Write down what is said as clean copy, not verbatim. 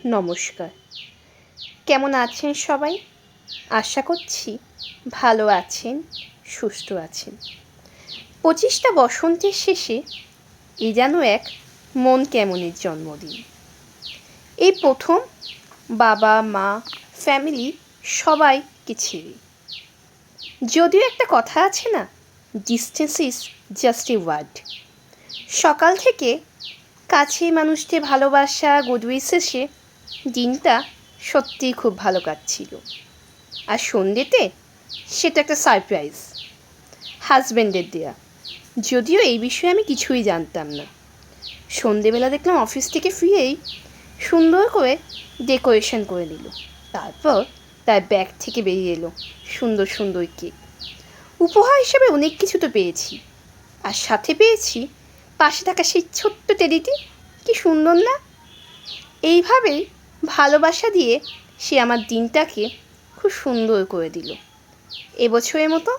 নমস্কার। কেমন আছেন সবাই? আশা করছি ভালো আছেন, সুস্থ আছেন। 25টা বসন্তের শেষে এ যেন এক মন কেমনের জন্মদিন। এই প্রথম বাবা মা ফ্যামিলি সবাইকে ছেড়ে। যদিও একটা কথা আছে না, distance is just a word. সকাল থেকে কাছের মানুষকে ভালোবাসা গুড উইশেসে দিনটা সত্যিই খুব ভালো কাটছিল। আর সন্ধ্যেতে সেটা একটা সারপ্রাইজ, হাজব্যান্ডের দেয়া। যদিও এই বিষয়ে আমি কিছুই জানতাম না। সন্ধেবেলা দেখলাম অফিস থেকে ফিরেই সুন্দর করে ডেকোরেশন করে নিল। তারপর তার ব্যাগ থেকে বেরিয়ে এলো সুন্দর সুন্দর কেক। উপহার হিসেবে অনেক কিছু তো পেয়েছি, আর সাথে পেয়েছি পাশে থাকা সেই ছোট্ট টেডিটি। কি সুন্দর না? এইভাবেই ভালোবাসা দিয়ে সে আমার দিনটাকে খুব সুন্দর করে দিল। এবছরের মতো